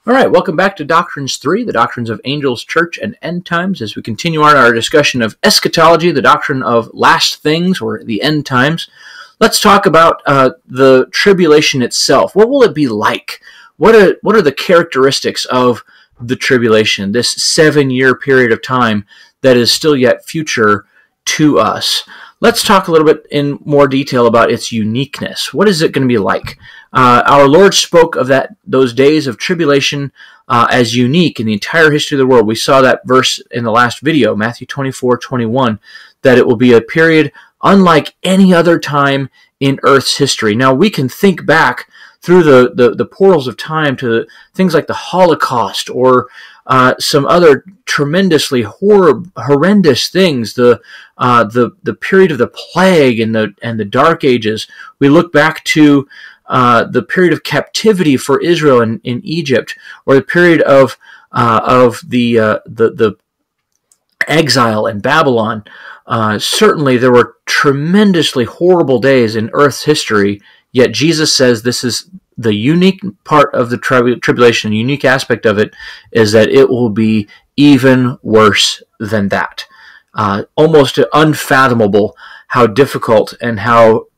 All right, welcome back to Doctrines 3, the Doctrines of Angels, Church, and End Times, as we continue on our discussion of Eschatology, the doctrine of last things, or the end times. Let's talk about the tribulation itself. What will it be like? What are the characteristics of the tribulation, this 7-year period of time that is still yet future to us? Let's talk a little bit in more detail about its uniqueness. What is it going to be like? Our Lord spoke of those days of tribulation as unique in the entire history of the world. We saw that verse in the last video, Matthew 24:21, that it will be a period unlike any other time in Earth's history. Now, we can think back through the portals of time to things like the Holocaust or some other tremendously horrendous things, the period of the plague and the Dark Ages. We look back to the period of captivity for Israel in Egypt, or the period of the exile in Babylon. Certainly, there were tremendously horrible days in Earth's history. Yet Jesus says this is the unique part of the tribulation, the unique aspect of it, is that it will be even worse than that. Almost unfathomable how difficult and how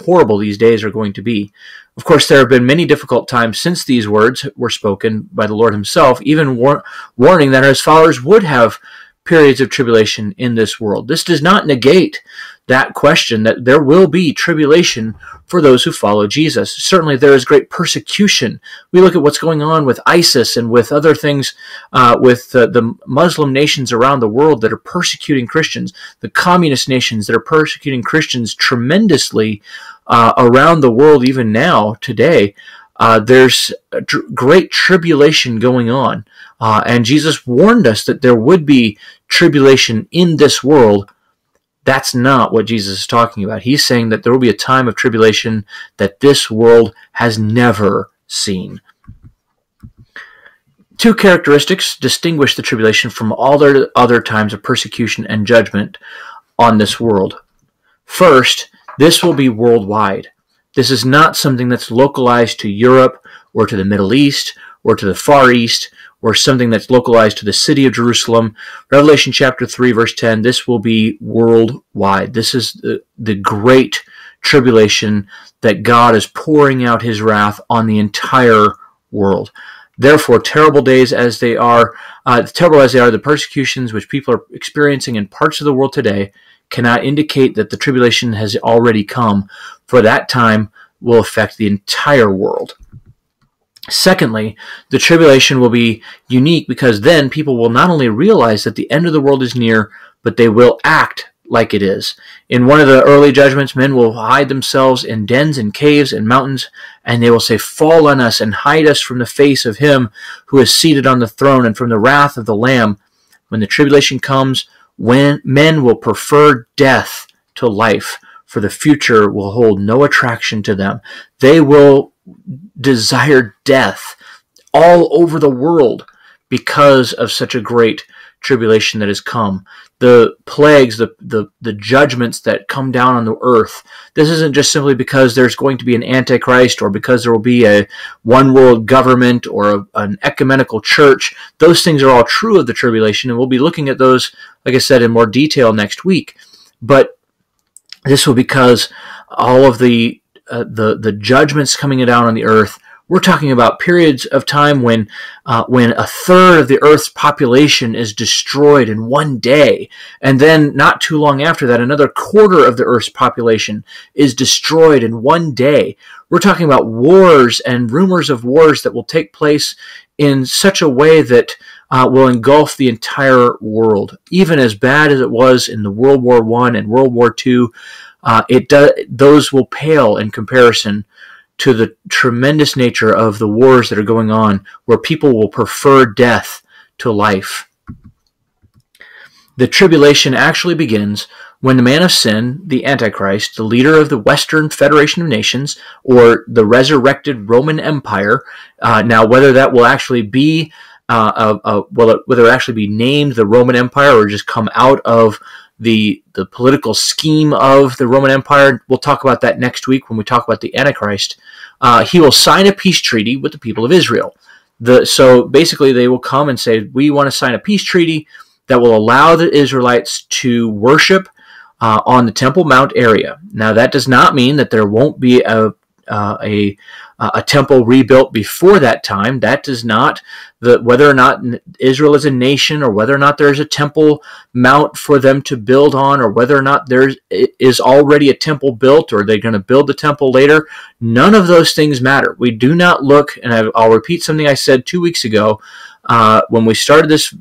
horrible these days are going to be. Of course, there have been many difficult times since these words were spoken by the Lord himself, even warning that his followers would have periods of tribulation in this world. This does not negate that question that there will be tribulation for those who follow Jesus. Certainly there is great persecution. We look at what's going on with ISIS and with other things, with the Muslim nations around the world that are persecuting Christians, the communist nations that are persecuting Christians tremendously around the world even now, today. There's great tribulation going on. And Jesus warned us that there would be tribulation in this world. That's not what Jesus is talking about. He's saying that there will be a time of tribulation that this world has never seen. Two characteristics distinguish the tribulation from all their other times of persecution and judgment on this world. First, this will be worldwide. This is not something that's localized to Europe or to the Middle East or to the Far East or something that's localized to the city of Jerusalem. Revelation chapter 3, verse 10, this will be worldwide. This is the great tribulation that God is pouring out his wrath on the entire world. Therefore, terrible as they are, the persecutions which people are experiencing in parts of the world today cannot indicate that the tribulation has already come, for that time will affect the entire world. Secondly, the tribulation will be unique because then people will not only realize that the end of the world is near, but they will act like it is. In one of the early judgments, men will hide themselves in dens and caves and mountains, and they will say, "Fall on us and hide us from the face of him who is seated on the throne and from the wrath of the Lamb." When the tribulation comes, when men will prefer death to life, for the future will hold no attraction to them. They will desire death all over the world because of such a great tribulation that has come. The plagues, the judgments that come down on the earth, this isn't just simply because there's going to be an antichrist or because there will be a one world government or an ecumenical church. Those things are all true of the tribulation, and we'll be looking at those, like I said, in more detail next week. But this will because all of the judgments coming down on the earth. We're talking about periods of time when a third of the earth's population is destroyed in one day, and then not too long after that, another quarter of the earth's population is destroyed in one day. We're talking about wars and rumors of wars that will take place in such a way that will engulf the entire world. Even as bad as it was in the World War I and World War II, those will pale in comparison to the tremendous nature of the wars that are going on, where people will prefer death to life. The tribulation actually begins when the man of sin, the Antichrist, the leader of the Western Federation of Nations, or the resurrected Roman Empire, now whether that will actually be whether it actually be named the Roman Empire or just come out of the political scheme of the Roman Empire, we'll talk about that next week when we talk about the Antichrist. He will sign a peace treaty with the people of Israel. So basically they will come and say, we want to sign a peace treaty that will allow the Israelites to worship on the Temple Mount area. Now, that does not mean that there won't be a temple rebuilt before that time. That does not, whether or not Israel is a nation, or whether or not there's a temple mount for them to build on, or whether or not there is already a temple built, or they're going to build the temple later. None of those things matter. We do not look, and I'll repeat something I said 2 weeks ago when we started this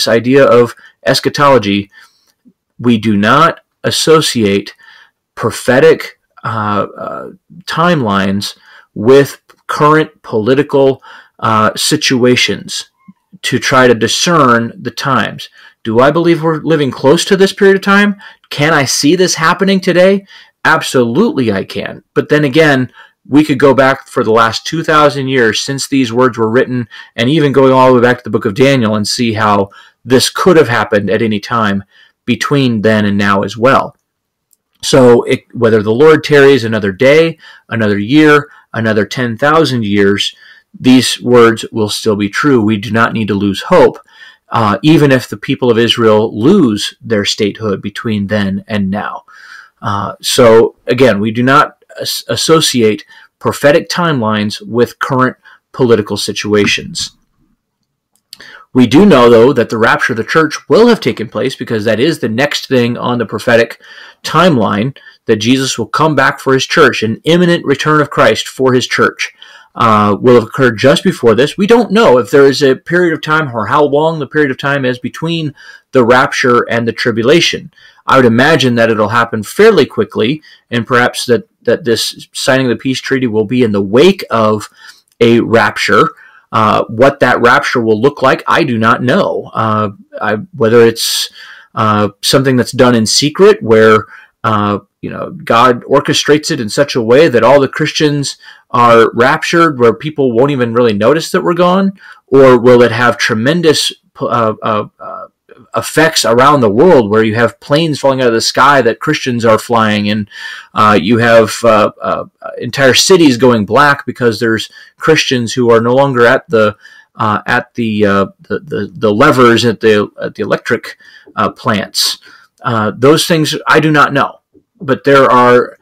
idea of eschatology. We do not associate prophetic timelines with current political situations to try to discern the times. Do I believe we're living close to this period of time? Can I see this happening today? Absolutely I can. But then again, we could go back for the last 2,000 years since these words were written, and even going all the way back to the book of Daniel, and see how this could have happened at any time between then and now as well. So whether the Lord tarries another day, another year, another 10,000 years, these words will still be true. We do not need to lose hope, even if the people of Israel lose their statehood between then and now. So again, we do not associate prophetic timelines with current political situations. We do know, though, that the rapture of the church will have taken place, because that is the next thing on the prophetic timeline, that Jesus will come back for his church. An imminent return of Christ for his church will have occurred just before this. We don't know if there is a period of time, or how long the period of time is between the rapture and the tribulation. I would imagine that it'll happen fairly quickly, and perhaps that this signing of the peace treaty will be in the wake of a rapture. What that rapture will look like, I do not know. Whether it's something that's done in secret, where God orchestrates it in such a way that all the Christians are raptured, where people won't even really notice that we're gone, or will it have tremendous effects around the world, where you have planes falling out of the sky that Christians are flying, and you have entire cities going black because there's Christians who are no longer at the levers at the electric plants. Those things I do not know, but there are.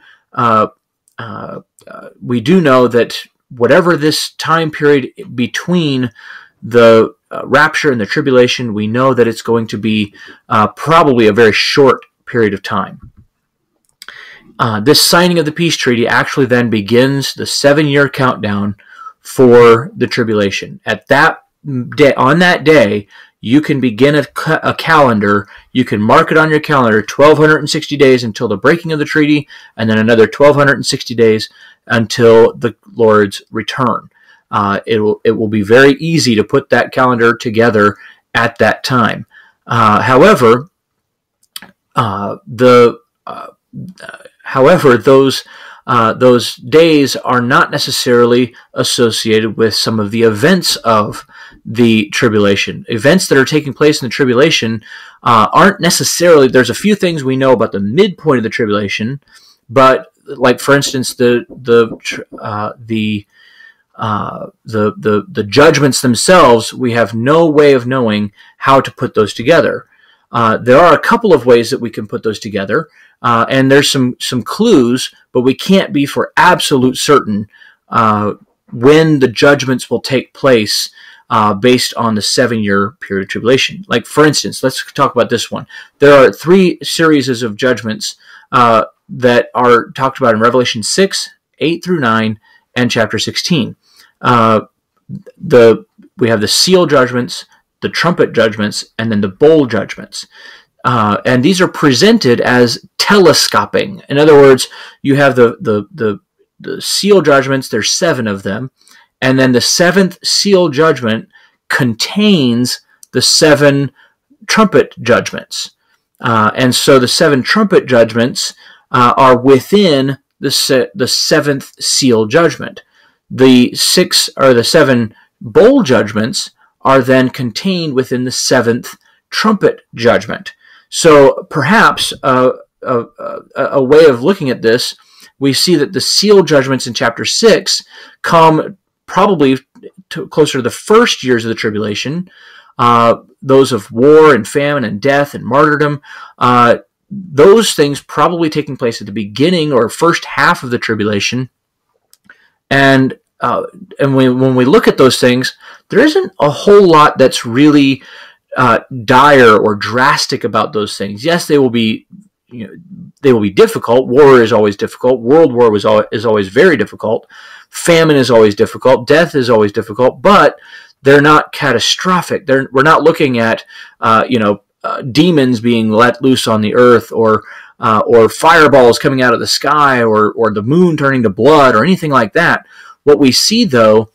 We do know that whatever this time period between the rapture and the tribulation, we know that it's going to be probably a very short period of time. This signing of the peace treaty actually then begins the 7-year countdown for the tribulation. At that day, on that day, you can begin a calendar. You can mark it on your calendar, 1,260 days until the breaking of the treaty, and then another 1,260 days until the Lord's return. It will be very easy to put that calendar together at that time. However, those days are not necessarily associated with some of the events of the tribulation. Events that are taking place in the tribulation aren't necessarily. There's a few things we know about the midpoint of the tribulation, but like for instance, the judgments themselves, we have no way of knowing how to put those together. There are a couple of ways that we can put those together, and there's some clues, but we can't be for absolute certain when the judgments will take place based on the 7-year period of tribulation. Like, for instance, let's talk about this one. There are 3 series of judgments that are talked about in Revelation 6, 8 through 9, and chapter 16. We have the seal judgments, the trumpet judgments, and then the bowl judgments. And these are presented as telescoping. In other words, you have the seal judgments, there's 7 of them, and then the 7th seal judgment contains the 7 trumpet judgments. And so the 7 trumpet judgments are within the 7th seal judgment. The 7 bowl judgments are then contained within the 7th trumpet judgment. So perhaps a way of looking at this, we see that the seal judgments in chapter 6 come probably closer to the first years of the tribulation, those of war and famine and death and martyrdom, those things probably taking place at the beginning or first half of the tribulation. And when we look at those things, there isn't a whole lot that's really dire or drastic about those things. Yes, they will be, they will be difficult. War is always difficult. World war is always very difficult. Famine is always difficult. Death is always difficult. But they're not catastrophic. We're not looking at demons being let loose on the earth, or fireballs coming out of the sky, or the moon turning to blood, or anything like that. What we see, though,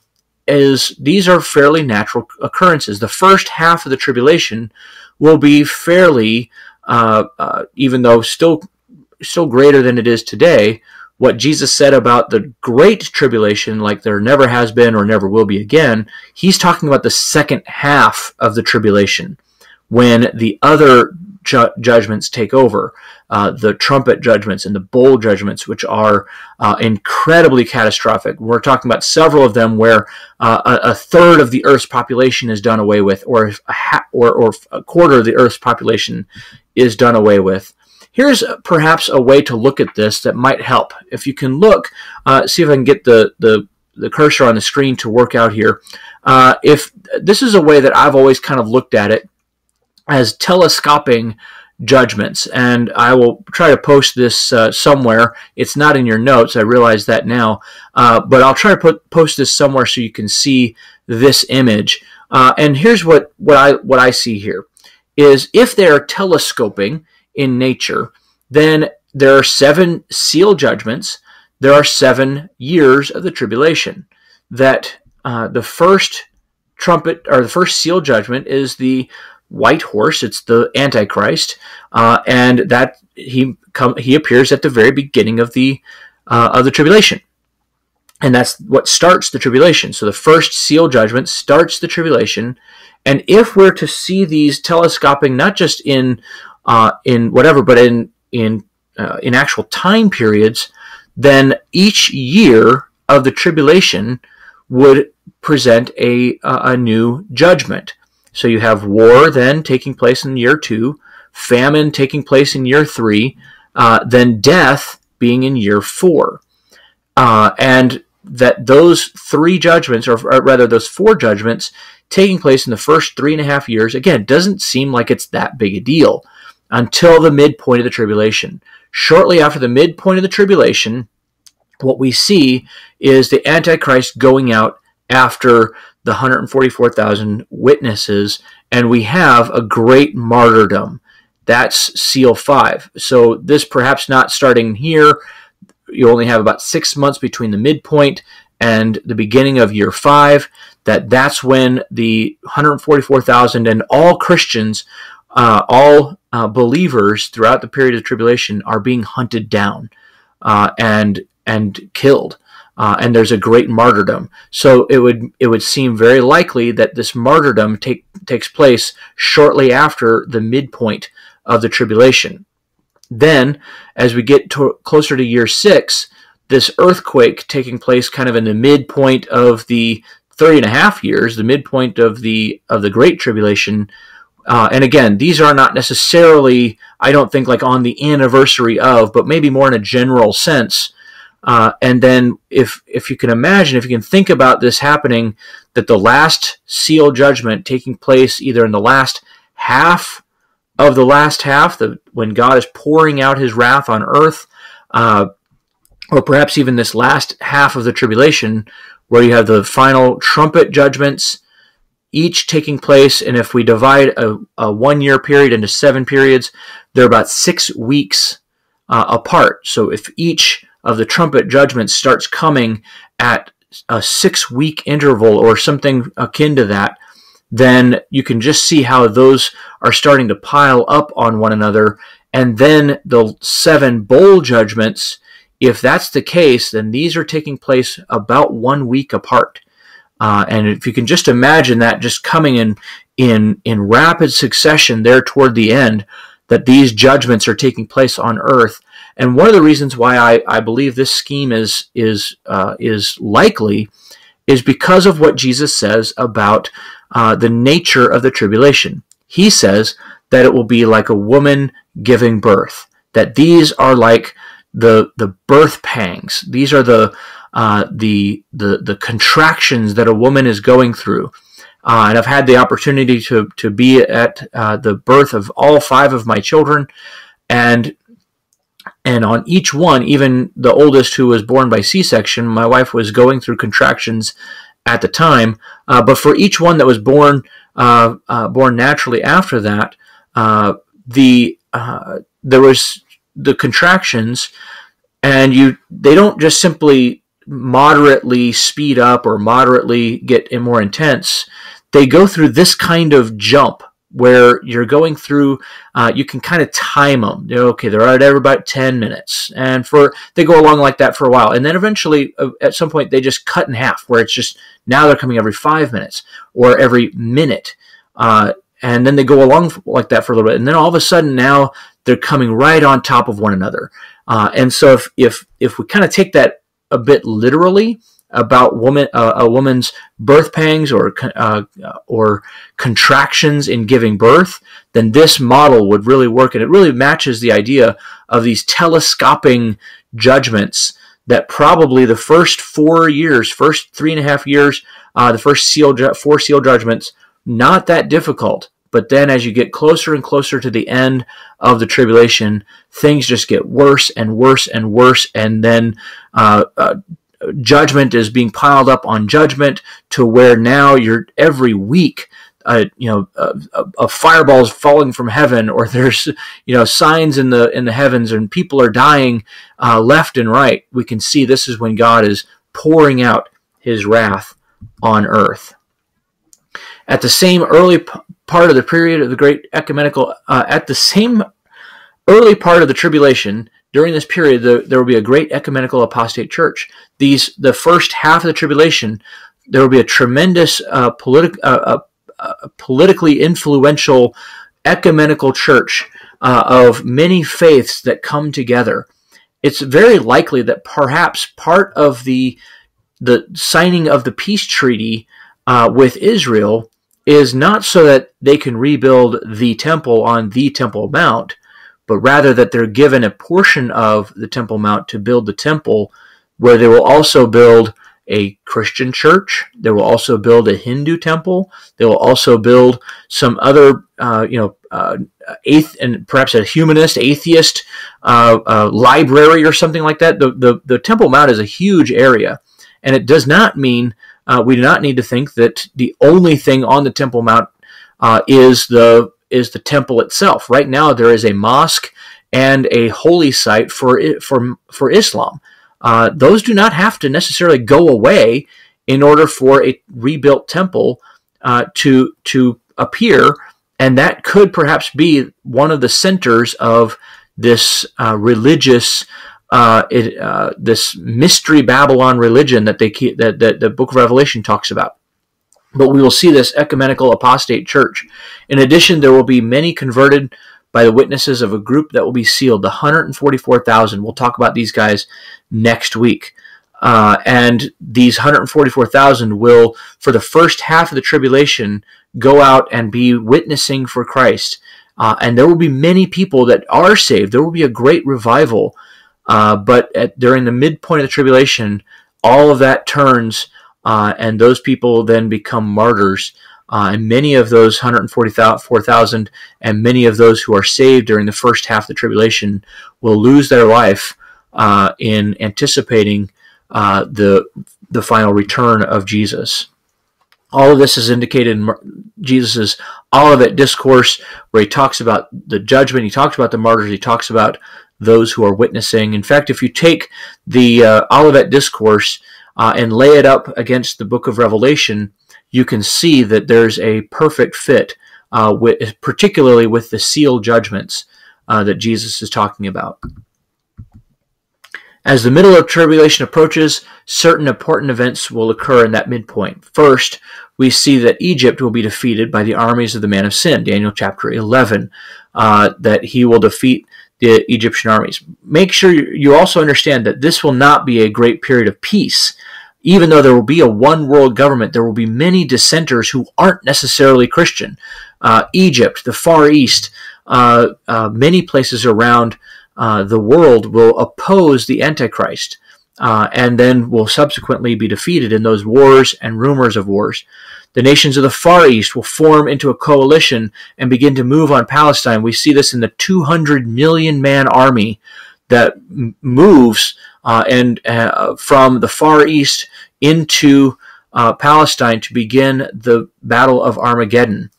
is these are fairly natural occurrences. The first half of the tribulation will be fairly, even though still greater than it is today. What Jesus said about the great tribulation, like there never has been or never will be again, he's talking about the second half of the tribulation, when the other judgments take over, the trumpet judgments and the bowl judgments, which are incredibly catastrophic. We're talking about several of them where a third of the Earth's population is done away with, or a quarter of the Earth's population is done away with. Here's perhaps a way to look at this that might help. If you can look, see if I can get the cursor on the screen to work out here. If this is a way that I've always kind of looked at it, as telescoping judgments, and I will try to post this somewhere. It's not in your notes, I realize that now, but I'll try to post this somewhere so you can see this image. And here's what I see here, is if they are telescoping in nature, then there are 7 seal judgments, there are 7 years of the tribulation. That the first trumpet, or the first seal judgment, is the white horse. It's the Antichrist, and that he appears at the very beginning of the tribulation, and that's what starts the tribulation. So the first seal judgment starts the tribulation, and if we're to see these telescoping not just in whatever, but in actual time periods, then each year of the tribulation would present a new judgment. So you have war then taking place in year 2, famine taking place in year 3, then death being in year 4. And that those 3 judgments, or rather those 4 judgments, taking place in the first 3.5 years, again, doesn't seem like it's that big a deal until the midpoint of the tribulation. Shortly after the midpoint of the tribulation, what we see is the Antichrist going out after the 144,000 witnesses, and we have a great martyrdom. That's seal 5. So this perhaps not starting here. You only have about 6 months between the midpoint and the beginning of year 5. That's when the 144,000 and all Christians, all believers throughout the period of tribulation, are being hunted down and killed. And there's a great martyrdom. So it would seem very likely that this martyrdom takes place shortly after the midpoint of the tribulation. Then, as we get closer to year 6, this earthquake taking place kind of in the midpoint of the 3.5 years, the midpoint of the Great Tribulation. And again, these are not necessarily, I don't think, like on the anniversary of, but maybe more in a general sense. And then if you can imagine, if you can think about this happening, that the last seal judgment taking place either in the last half of the last half, when God is pouring out his wrath on earth, or perhaps even this last half of the tribulation, where you have the final trumpet judgments, each taking place, and if we divide a 1 year period into 7 periods, they're about 6 weeks apart. So if each of the trumpet judgments starts coming at a 6-week interval or something akin to that, then you can just see how those are starting to pile up on one another. And then the 7 bowl judgments, if that's the case, then these are taking place about 1 week apart. And if you can just imagine that just coming in rapid succession there toward the end, that these judgments are taking place on earth. And one of the reasons why I believe this scheme is likely is because of what Jesus says about the nature of the tribulation. He says that it will be like a woman giving birth, that these are like the birth pangs. These are the contractions that a woman is going through. And I've had the opportunity to be at the birth of all 5 of my children, and on each one, even the oldest, who was born by C-section, my wife was going through contractions at the time. But for each one that was born naturally after that, there was the contractions, and they don't just simply moderately speed up or moderately get more intense. They go through this kind of jump where you're going through, you can kind of time them. Okay, they're at every about 10 minutes, and they go along like that for a while, and then eventually at some point they just cut in half, where it's just now they're coming every 5 minutes or every minute, and then they go along like that for a little bit, and then all of a sudden now they're coming right on top of one another. And so if we kind of take that a bit literally about a woman's birth pangs or contractions in giving birth, then this model would really work, and it really matches the idea of these telescoping judgments that probably the first 4 years, first 3.5 years, the first 4 seal judgments, not that difficult. But then as you get closer and closer to the end of the tribulation, things just get worse and worse and worse, and then judgment is being piled up on judgment, to where now you're every week, a fireball is falling from heaven, or there's signs in the heavens, and people are dying left and right. We can see this is when God is pouring out His wrath on earth. At the same early part of the period of the great ecumenical, at the same early part of the tribulation, during this period, there will be a great ecumenical apostate church. The first half of the tribulation, there will be a tremendous politically influential ecumenical church of many faiths that come together. It's very likely that perhaps part of the signing of the peace treaty with Israel is not so that they can rebuild the temple on the Temple Mount, but rather that they're given a portion of the Temple Mount to build the temple, where they will also build a Christian church. They will also build a Hindu temple. They will also build some other, and perhaps a humanist, atheist library or something like that. The Temple Mount is a huge area, and it does not mean we do not need to think that the only thing on the Temple Mount is the temple itself. Right now, there is a mosque and a holy site for Islam. Those do not have to necessarily go away in order for a rebuilt temple to appear, and that could perhaps be one of the centers of this religious, this mystery Babylon religion that the Book of Revelation talks about. But we will see this ecumenical apostate church. In addition, there will be many converted by the witnesses of a group that will be sealed, the 144,000. We'll talk about these guys next week. And these 144,000 will, for the first half of the tribulation, go out and be witnessing for Christ. And there will be many people that are saved. There will be a great revival. But during the midpoint of the tribulation, all of that turns, and those people then become martyrs. And many of those 144,000 and many of those who are saved during the first half of the tribulation will lose their life in anticipating the final return of Jesus. All of this is indicated in Jesus' Olivet Discourse, where he talks about the judgment, he talks about the martyrs, he talks about those who are witnessing. In fact, if you take the Olivet Discourse and lay it up against the book of Revelation, you can see that there's a perfect fit, particularly with the seal judgments that Jesus is talking about. As the middle of tribulation approaches, certain important events will occur in that midpoint. First, we see that Egypt will be defeated by the armies of the man of sin, Daniel chapter 11, that he will defeat the Egyptian armies. Make sure you also understand that this will not be a great period of peace. Even though there will be a one world government, there will be many dissenters who aren't necessarily Christian. Egypt, the Far East, many places around the world will oppose the Antichrist, and then will subsequently be defeated in those wars and rumors of wars. The nations of the Far East will form into a coalition and begin to move on Palestine. We see this in the 200 million man army that moves from the Far East into Palestine to begin the Battle of Armageddon.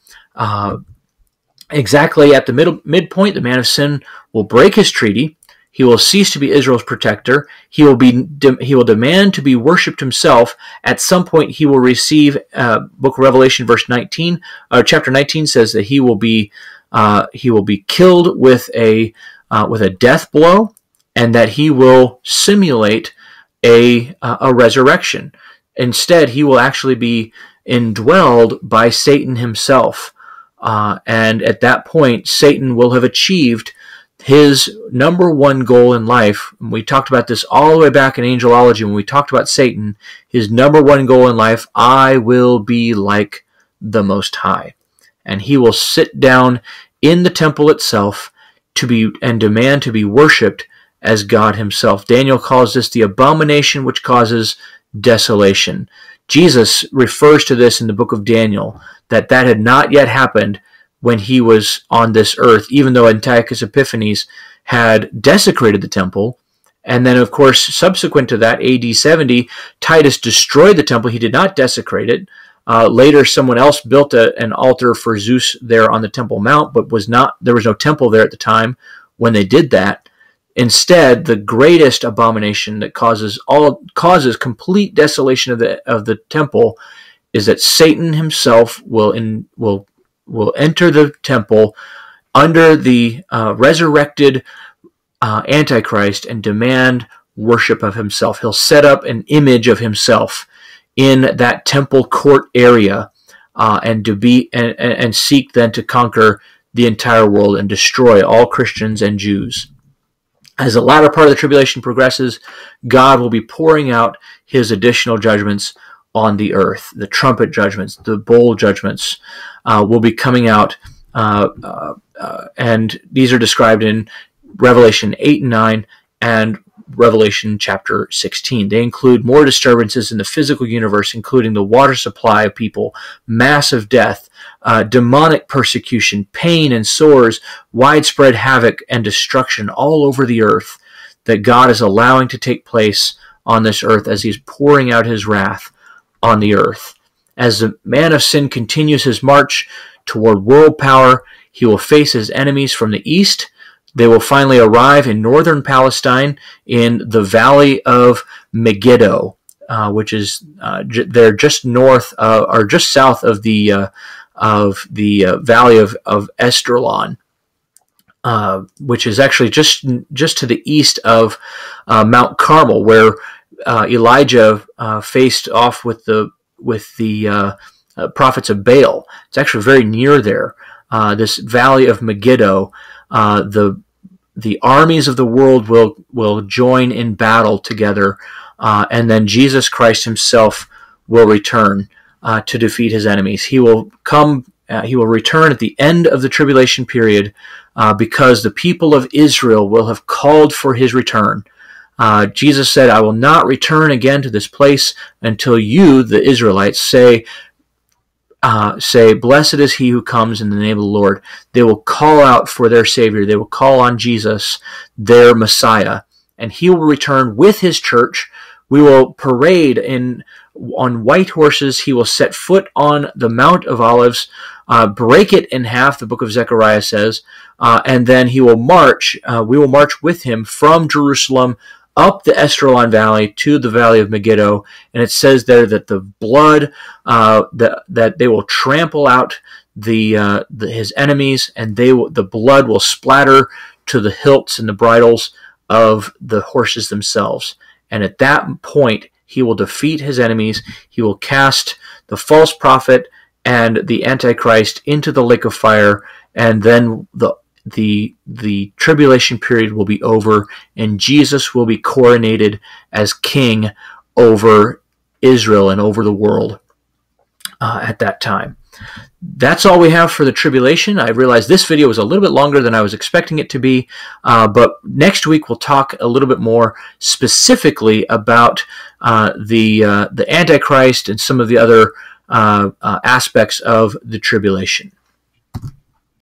Exactly at the midpoint, the man of sin will break his treaty. He will cease to be Israel's protector. He will demand to be worshipped himself. At some point, he will receive. Book of Revelation, chapter 19 says that he will be killed with a death blow, and that he will simulate a resurrection. Instead, he will actually be indwelled by Satan himself. And at that point, Satan will have achieved his number one goal in life. We talked about this all the way back in Angelology when we talked about Satan. His number one goal in life, I will be like the Most High. And he will sit down in the temple itself and demand to be worshipped as God himself. Daniel calls this the abomination which causes desolation. Jesus refers to this in the book of Daniel, that had not yet happened when he was on this earth, even though Antiochus Epiphanes had desecrated the temple. And then, of course, subsequent to that, AD 70, Titus destroyed the temple. He did not desecrate it. Later, someone else built an altar for Zeus there on the Temple Mount, but there was no temple there at the time when they did that. Instead, the greatest abomination that causes complete desolation of the temple is that Satan himself will enter the temple under the resurrected Antichrist and demand worship of himself. He'll set up an image of himself in that temple court area, and seek then to conquer the entire world and destroy all Christians and Jews. As the latter part of the tribulation progresses, God will be pouring out his additional judgments on the earth. The trumpet judgments, the bowl judgments will be coming out, and these are described in Revelation 8 and 9 and Revelation chapter 16. They include more disturbances in the physical universe, including the water supply of people, massive death, demonic persecution, pain and sores, widespread havoc and destruction all over the earth that God is allowing to take place on this earth as he's pouring out his wrath on the earth. As the man of sin continues his march toward world power, he will face his enemies from the east. They will finally arrive in northern Palestine in the valley of Megiddo, which is they're just north or just south of the valley of Esdraelon, which is actually just to the east of Mount Carmel, where Elijah faced off with the prophets of Baal. It's actually very near there. This valley of Megiddo, the armies of the world will join in battle together, and then Jesus Christ himself will return to defeat his enemies. He will return at the end of the tribulation period, because the people of Israel will have called for his return. Jesus said, I will not return again to this place until you, the Israelites, say, blessed is he who comes in the name of the Lord. They will call out for their Savior. They will call on Jesus, their Messiah. And he will return with his church. We will parade on white horses. He will set foot on the Mount of Olives, break it in half, the book of Zechariah says, and then he will march. We will march with him from Jerusalem up the Esdraelon Valley to the Valley of Megiddo, and it says there that the blood, that they will trample out his enemies, and the blood will splatter to the hilts and the bridles of the horses themselves. And at that point, he will defeat his enemies. He will cast the false prophet and the Antichrist into the lake of fire, and then the tribulation period will be over, and Jesus will be coronated as king over Israel and over the world at that time. That's all we have for the tribulation. I realize this video was a little bit longer than I was expecting it to be, but next week we'll talk a little bit more specifically about the Antichrist and some of the other aspects of the tribulation.